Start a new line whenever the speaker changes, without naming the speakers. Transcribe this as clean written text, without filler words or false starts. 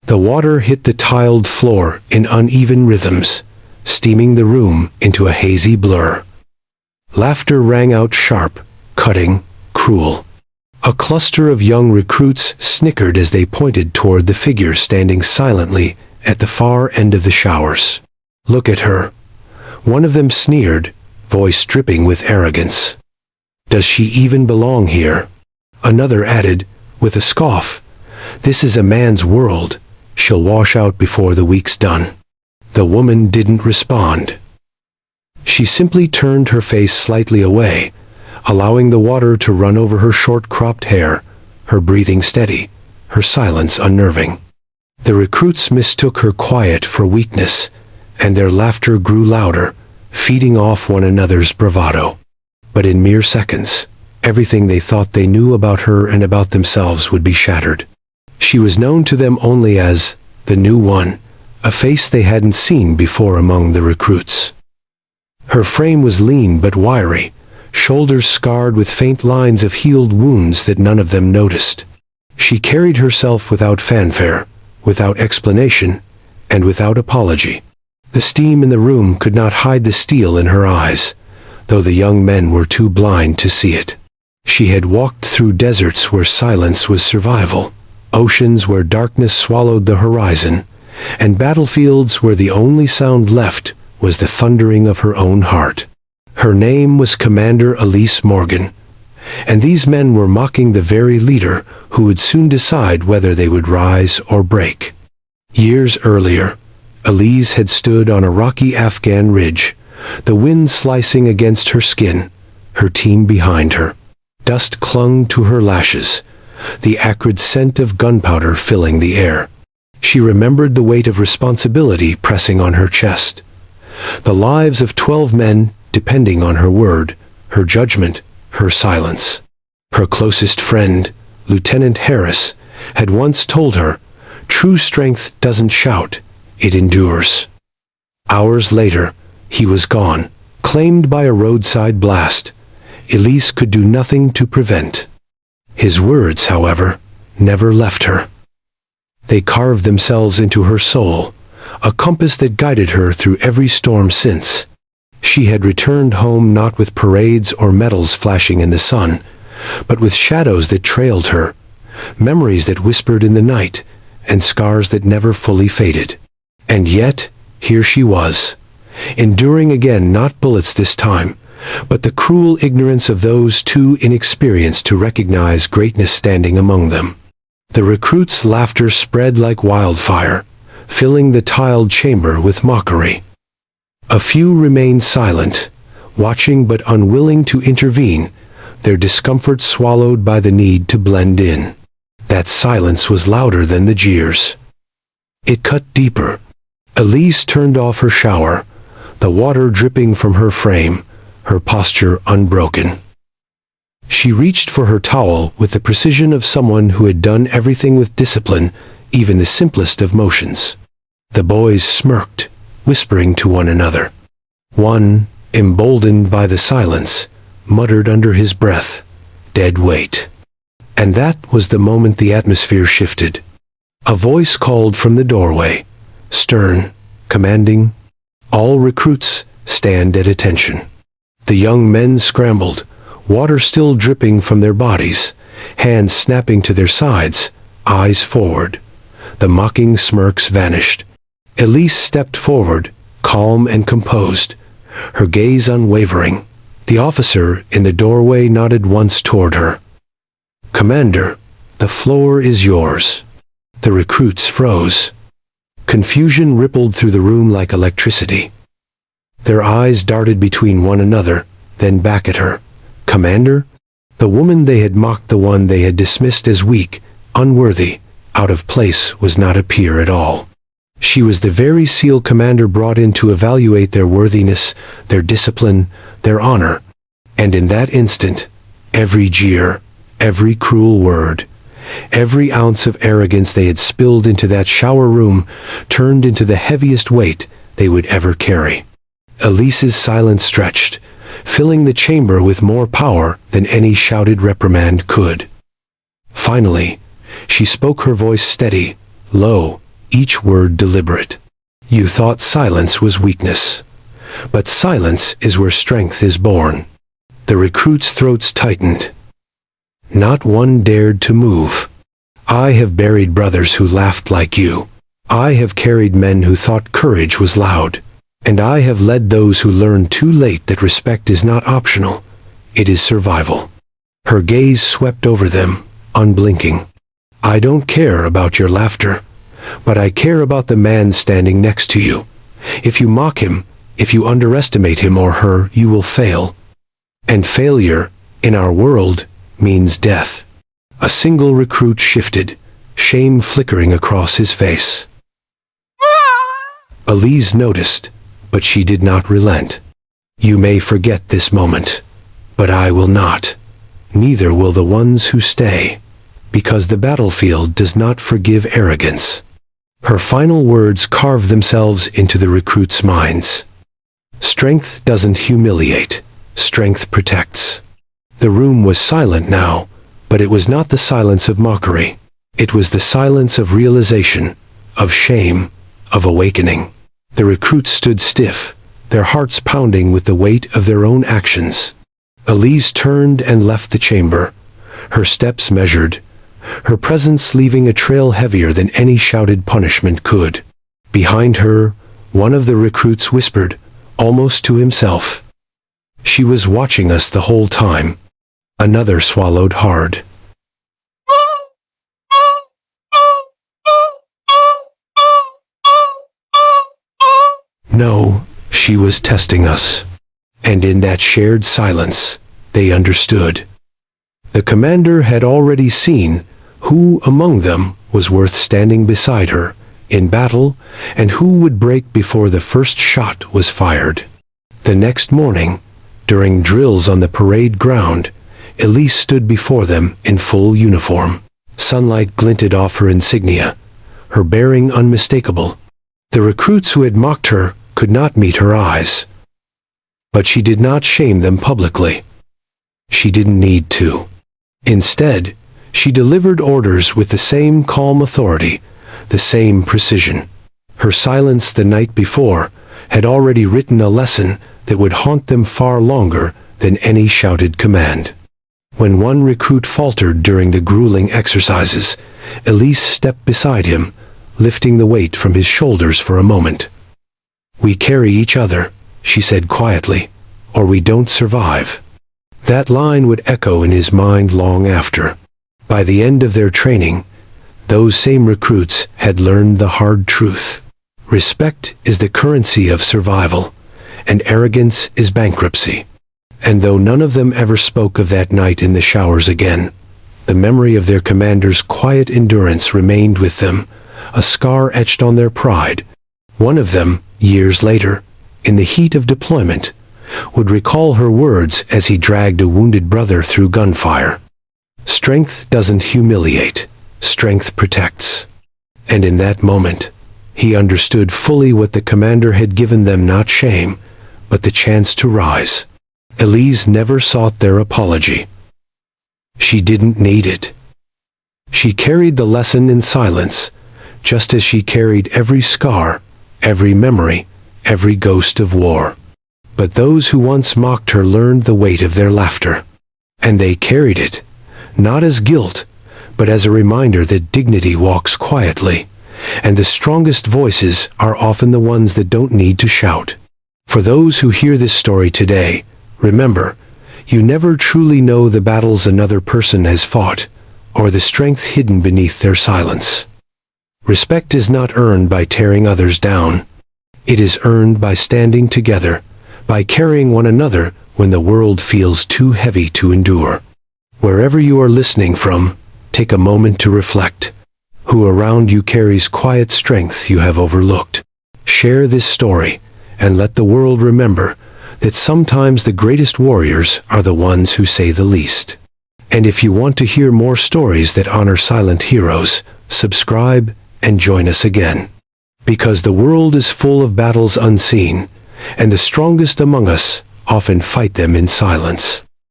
The water hit the tiled floor in uneven rhythms, steaming the room into a hazy blur. Laughter rang out sharp, cutting, cruel. A cluster of young recruits snickered as they pointed toward the figure standing silently at the far end of the showers. "Look at her," one of them sneered, voice dripping with arrogance. "Does she even belong here?" Another added, with a scoff, "This is a man's world. She'll wash out before the week's done." The woman didn't respond. She simply turned her face slightly away, allowing the water to run over her short-cropped hair, her breathing steady, her silence unnerving. The recruits mistook her quiet for weakness, and their laughter grew louder, feeding off one another's bravado. But in mere seconds, everything they thought they knew about her and about themselves would be shattered. She was known to them only as the new one, a face they hadn't seen before among the recruits. Her frame was lean but wiry, shoulders scarred with faint lines of healed wounds that none of them noticed. She carried herself without fanfare, without explanation, and without apology. The steam in the room could not hide the steel in her eyes, though the young men were too blind to see it. She had walked through deserts where silence was survival, oceans where darkness swallowed the horizon, and battlefields where the only sound left was the thundering of her own heart. Her name was Commander Elise Morgan, and these men were mocking the very leader who would soon decide whether they would rise or break. Years earlier, Elise had stood on a rocky Afghan ridge, the wind slicing against her skin, her team behind her. Dust clung to her lashes, the acrid scent of gunpowder filling the air. She remembered the weight of responsibility pressing on her chest. The lives of 12 men depending on her word, her judgment, her silence. Her closest friend, Lieutenant Harris, had once told her, "True strength doesn't shout, it endures." Hours later, he was gone, claimed by a roadside blast. Elise could do nothing to prevent. His words, however, never left her. They carved themselves into her soul, a compass that guided her through every storm since. She had returned home not with parades or medals flashing in the sun, but with shadows that trailed her, memories that whispered in the night, and scars that never fully faded. And yet, here she was, enduring again not bullets this time, but the cruel ignorance of those too inexperienced to recognize greatness standing among them. The recruits' laughter spread like wildfire, filling the tiled chamber with mockery. A few remained silent, watching but unwilling to intervene, their discomfort swallowed by the need to blend in. That silence was louder than the jeers. It cut deeper. Elise turned off her shower, the water dripping from her frame, her posture unbroken. She reached for her towel with the precision of someone who had done everything with discipline, even the simplest of motions. The boys smirked, whispering to one another. One, emboldened by the silence, muttered under his breath, "Dead weight." And that was the moment the atmosphere shifted. A voice called from the doorway, stern, commanding, "All recruits, stand at attention." The young men scrambled, water still dripping from their bodies, hands snapping to their sides, eyes forward. The mocking smirks vanished. Elise stepped forward, calm and composed, her gaze unwavering. The officer in the doorway nodded once toward her. "Commander, the floor is yours." The recruits froze. Confusion rippled through the room like electricity. Their eyes darted between one another, then back at her. Commander? The woman they had mocked, the one they had dismissed as weak, unworthy, out of place, was not a peer at all. She was the very SEAL commander brought in to evaluate their worthiness, their discipline, their honor. And in that instant, every jeer, every cruel word, every ounce of arrogance they had spilled into that shower room turned into the heaviest weight they would ever carry. Elise's silence stretched, filling the chamber with more power than any shouted reprimand could. Finally, she spoke, her voice steady, low, each word deliberate. You thought silence was weakness. But silence is where strength is born. The recruits' throats tightened. Not one dared to move. I have buried brothers who laughed like you. I have carried men who thought courage was loud. And I have led those who learned too late that respect is not optional. It is survival. Her gaze swept over them, unblinking. I don't care about your laughter, but I care about the man standing next to you. If you mock him, if you underestimate him or her, you will fail. And failure, in our world, means death. A single recruit shifted, shame flickering across his face. Elise noticed, but she did not relent. You may forget this moment, but I will not. Neither will the ones who stay, because the battlefield does not forgive arrogance. Her final words carved themselves into the recruits' minds. Strength doesn't humiliate, strength protects. The room was silent now, but it was not the silence of mockery. It was the silence of realization, of shame, of awakening. The recruits stood stiff, their hearts pounding with the weight of their own actions. Elise turned and left the chamber, her steps measured, her presence leaving a trail heavier than any shouted punishment could. Behind her, one of the recruits whispered, almost to himself. She was watching us the whole time. Another swallowed hard. No, she was testing us. And in that shared silence, they understood. The commander had already seen who among them was worth standing beside her in battle and who would break before the first shot was fired. The next morning, during drills on the parade ground, Elise stood before them in full uniform. Sunlight glinted off her insignia, her bearing unmistakable. The recruits who had mocked her could not meet her eyes. But she did not shame them publicly. She didn't need to. Instead, she delivered orders with the same calm authority, the same precision. Her silence the night before had already written a lesson that would haunt them far longer than any shouted command. When one recruit faltered during the grueling exercises, Elise stepped beside him, lifting the weight from his shoulders for a moment. "We carry each other," she said quietly, "or we don't survive." That line would echo in his mind long after. By the end of their training, those same recruits had learned the hard truth. Respect is the currency of survival, and arrogance is bankruptcy. And though none of them ever spoke of that night in the showers again, the memory of their commander's quiet endurance remained with them, a scar etched on their pride. One of them, years later, in the heat of deployment, would recall her words as he dragged a wounded brother through gunfire. Strength doesn't humiliate, strength protects. And in that moment, he understood fully what the commander had given them, not shame, but the chance to rise. Elise never sought their apology. She didn't need it. She carried the lesson in silence, just as she carried every scar, every memory, every ghost of war. But those who once mocked her learned the weight of their laughter. And they carried it, not as guilt, but as a reminder that dignity walks quietly, and the strongest voices are often the ones that don't need to shout. For those who hear this story today, remember, you never truly know the battles another person has fought, or the strength hidden beneath their silence. Respect is not earned by tearing others down. It is earned by standing together, by carrying one another when the world feels too heavy to endure. Wherever you are listening from, take a moment to reflect. Who around you carries quiet strength you have overlooked? Share this story, and let the world remember that sometimes the greatest warriors are the ones who say the least. And if you want to hear more stories that honor silent heroes, subscribe and join us again. Because the world is full of battles unseen, and the strongest among us often fight them in silence.